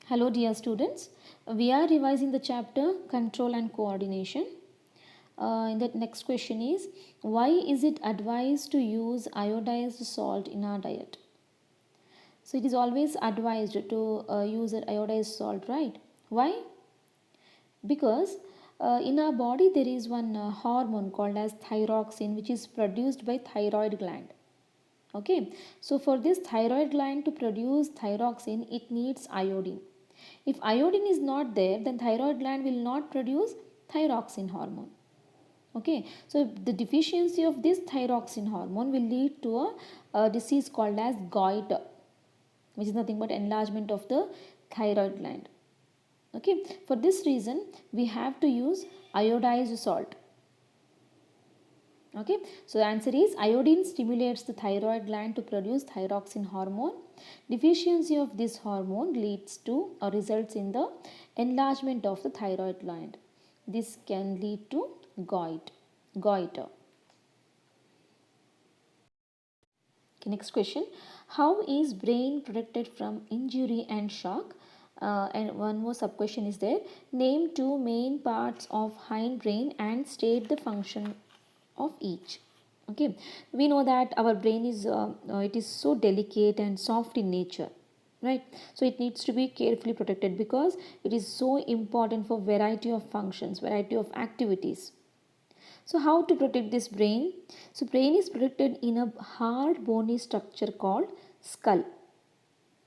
Hello dear students, we are revising the chapter Control and Coordination. In the next question is, why is it advised to use iodized salt in our diet? So it is always advised to use iodized salt, right? Why? Because in our body there is one hormone called as thyroxine, which is produced by thyroid gland. Okay, so for this thyroid gland to produce thyroxine, it needs iodine. If iodine is not there, then thyroid gland will not produce thyroxine hormone. Okay, so the deficiency of this thyroxine hormone will lead to a disease called as goiter, which is nothing but enlargement of the thyroid gland. Okay, for this reason we have to use iodized salt. Okay, so the answer is iodine stimulates the thyroid gland to produce thyroxine hormone. Deficiency of this hormone leads to or results in the enlargement of the thyroid gland. This can lead to goiter. Okay, next question. How is brain protected from injury and shock? And one more sub question is there. Name two main parts of hindbrain and state the function of each. Okay, we know that our brain is it is so delicate and soft in nature, right? So it needs to be carefully protected because it is so important for variety of functions, variety of activities. So how to protect this brain? So brain is protected in a hard bony structure called skull.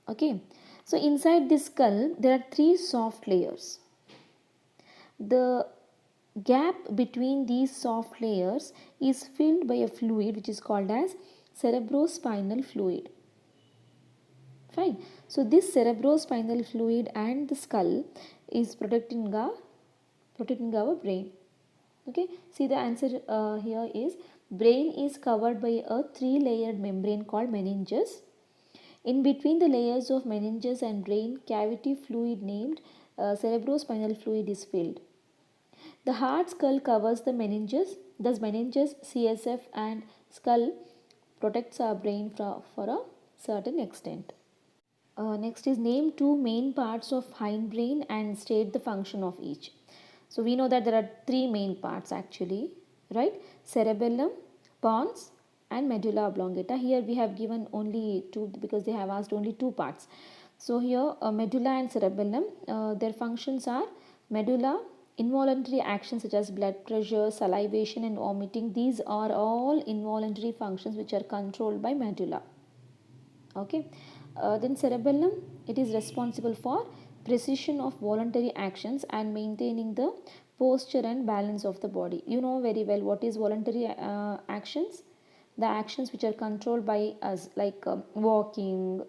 Okay, so inside this skull there are three soft layers. The gap between these soft layers is filled by a fluid which is called as cerebrospinal fluid. Fine. So this cerebrospinal fluid and the skull is protecting our brain. Okay. See, the answer here is brain is covered by a three-layered membrane called meninges. In between the layers of meninges and brain cavity fluid named cerebrospinal fluid is filled. The hard skull covers the meninges, thus meninges, CSF and skull protects our brain for a certain extent. Next is name two main parts of hindbrain and state the function of each. So we know that there are three main parts actually, right? Cerebellum, pons and medulla oblongata. Here we have given only two because they have asked only two parts. So here medulla and cerebellum, their functions are medulla, involuntary actions such as blood pressure, salivation and vomiting. These are all involuntary functions which are controlled by medulla. Okay, then cerebellum, it is responsible for precision of voluntary actions and maintaining the posture and balance of the body. You know very well what is voluntary actions. The actions which are controlled by us, like walking,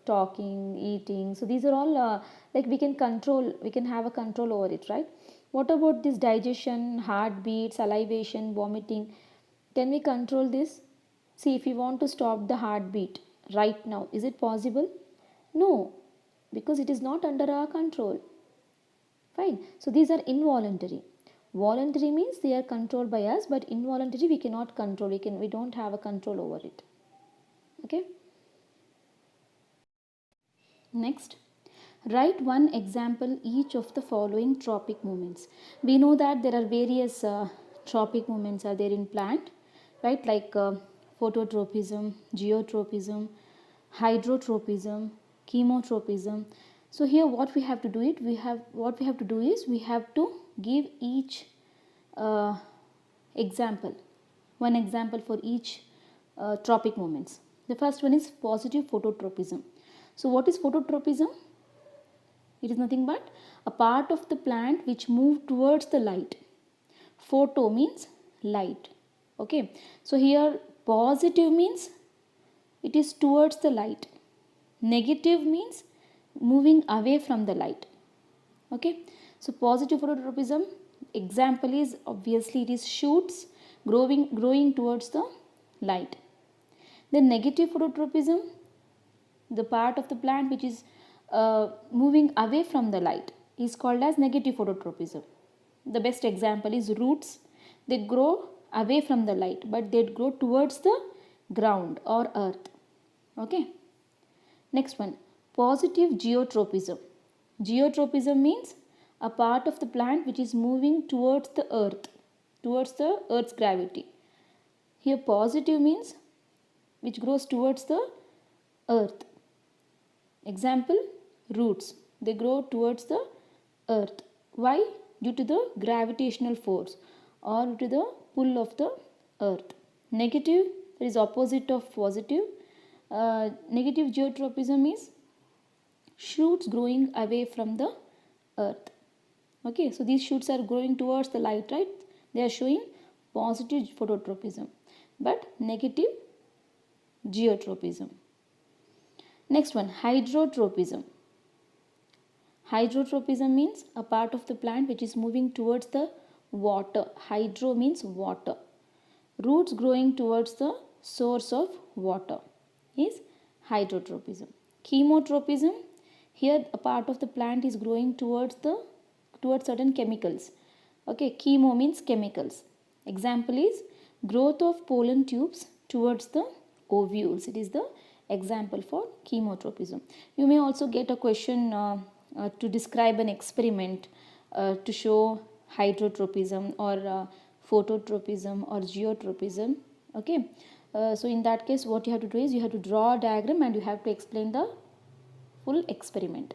talking, eating. So these are all like we can control, we can have a control over it, right? What about this digestion, heartbeat, salivation, vomiting? Can we control this? See, if you want to stop the heartbeat right now, is it possible? No, because it is not under our control. Fine. So these are involuntary. Voluntary means they are controlled by us, but involuntary we cannot control. We don't have a control over it. Okay. Next, write one example each of the following tropic movements. We know that there are various tropic movements are there in plant, right? Like phototropism, geotropism, hydrotropism, chemotropism. So here what we have to do it, we have to give each uh, example, one example for each tropic movements. The first one is positive phototropism. So what is phototropism? It is nothing but a part of the plant which move towards the light. Photo means light. Okay. So here positive means it is towards the light. Negative means moving away from the light. Okay. So positive phototropism example is obviously it is shoots growing towards the light. Then negative phototropism, the part of the plant which is moving away from the light is called as negative phototropism. The best example is roots. They grow away from the light but they grow towards the ground or earth. Okay. Next one, positive geotropism. Geotropism means a part of the plant which is moving towards the earth's gravity. Here positive means which grows towards the earth. Example, roots. They grow towards the earth. Why? Due to the gravitational force or due to the pull of the earth. Negative, that is opposite of positive. Negative geotropism is shoots growing away from the earth. Okay, so these shoots are growing towards the light, right? They are showing positive phototropism, but negative geotropism. Next one, hydrotropism. Hydrotropism means a part of the plant which is moving towards the water. Hydro means water. Roots growing towards the source of water is hydrotropism. Chemotropism, here a part of the plant is growing towards certain chemicals. Okay, chemo means chemicals. Example is growth of pollen tubes towards the ovules. It is the example for chemotropism. You may also get a question to describe an experiment to show hydrotropism or phototropism or geotropism. Okay, so in that case what you have to do is you have to draw a diagram and you have to explain the full experiment.